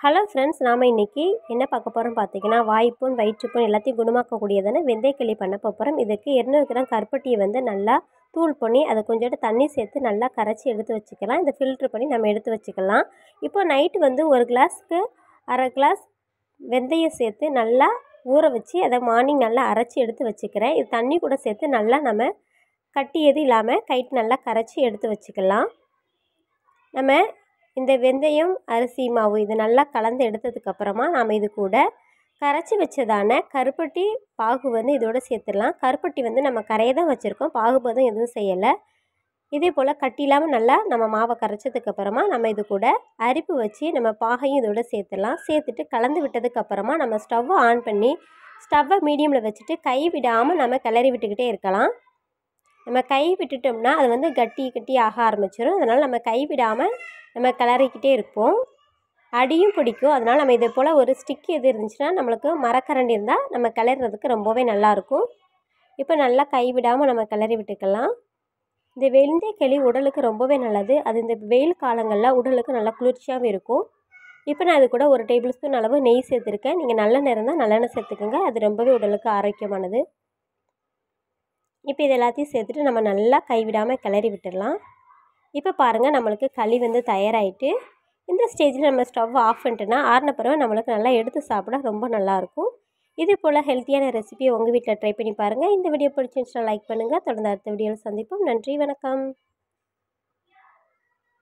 Hello friends, நாம் இன்றைக்கி என்ன பார்க்க போகிறோம் பார்த்தீங்கன்னா, வாய்ப்புண் வயிற்றுப்புண் எல்லாத்தையும் குணமாக்கக்கூடியதான வெந்தயக்களி பண்ண போகிறோம். இதுக்கு 200 கிராம் கருப்பட்டியை வந்து நல்லா தூள் பண்ணி அதை கொஞ்சோண்டு தண்ணி சேர்த்து நல்லா கரைச்சி எடுத்து வச்சுக்கலாம். இதை ஃபில்ட்ரு பண்ணி நம்ம எடுத்து வச்சுக்கலாம். இப்போ நைட்டு வந்து ஒரு கிளாஸுக்கு அரை கிளாஸ் வெந்தயம் சேர்த்து நல்லா ஊற வச்சு அதை மார்னிங் நல்லா அரைச்சி எடுத்து வச்சுக்கிறேன். இது தண்ணி கூட சேர்த்து நல்லா நம்ம கட்டி எதுவும் இல்லாமல் கைட்டு நல்லா கரைச்சி எடுத்து வச்சுக்கலாம். நம்ம இந்த வெந்தயம் அரிசி மாவு இது நல்லா கலந்து எடுத்ததுக்கப்புறமா நாம் இது கூட கரைச்சி வச்சதான கருப்பட்டி பாகு வந்து இதோடு சேர்த்துடலாம். கருப்பட்டி வந்து நம்ம கரையை தான் வச்சுருக்கோம், பாகுபதம் எதுவும் செய்யலை. இதே போல் கட்டி இல்லாமல் நல்லா நம்ம மாவை கரைச்சதுக்கப்புறமா நம்ம இது கூட அரிப்பு வச்சு நம்ம பாகையும் இதோட சேர்த்துடலாம். சேர்த்துட்டு கலந்து விட்டதுக்கப்புறமா நம்ம ஸ்டவ்வை ஆன் பண்ணி ஸ்டவ்வை மீடியமில் வச்சுட்டு கை விடாமல் நம்ம கிளறி விட்டுக்கிட்டே இருக்கலாம். நம்ம கை விட்டுட்டோம்னா அது வந்து கட்டி ஆக ஆரம்பிச்சிடும். அதனால் நம்ம கை விடாமல் நம்ம கிளறிக்கிட்டே இருப்போம். அடியும் பிடிக்கும். அதனால் நம்ம இதே போல் ஒரு ஸ்டிக் எது இருந்துச்சுன்னா நம்மளுக்கு மரக்கரண்டி இருந்தால் நம்ம கிளறதுக்கு ரொம்பவே நல்லாயிருக்கும். இப்போ நல்லா கை விடாமல் நம்ம கிளறி விட்டுக்கலாம். இந்த வெந்தயக்களி உடலுக்கு ரொம்பவே நல்லது. அது இந்த வெயில் காலங்களில் உடலுக்கு நல்லா குளிர்ச்சியாகவும் இருக்கும். இப்போ நான் அது கூட ஒரு டேபிள் ஸ்பூன் அளவு நெய் சேர்த்துருக்கேன். நீங்கள் நல்லெண்ணெய் இருந்தால் நல்லெண்ணெய் சேர்த்துக்கோங்க. அது ரொம்பவே உடலுக்கு ஆரோக்கியமானது. இப்போ இது எல்லாத்தையும் சேர்த்துட்டு நம்ம நல்லா கைவிடாமல் கிளறி விட்டுடலாம். இப்போ பாருங்கள், நம்மளுக்கு களி வந்து தயாராகிட்டு. இந்த ஸ்டேஜில் நம்ம ஸ்டவ் ஆஃப் பண்ணிட்டோன்னா ஆறின பிறகு நம்மளுக்கு நல்லா எடுத்து சாப்பிட ரொம்ப நல்லாயிருக்கும். இது போல் ஹெல்த்தியான ரெசிபியை உங்கள் வீட்டில் ட்ரை பண்ணி பாருங்கள். இந்த வீடியோ பிடிச்சிருந்துச்சுன்னா லைக் பண்ணுங்கள். தொடர்ந்து அடுத்த வீடியோவில் சந்திப்போம். நன்றி, வணக்கம்.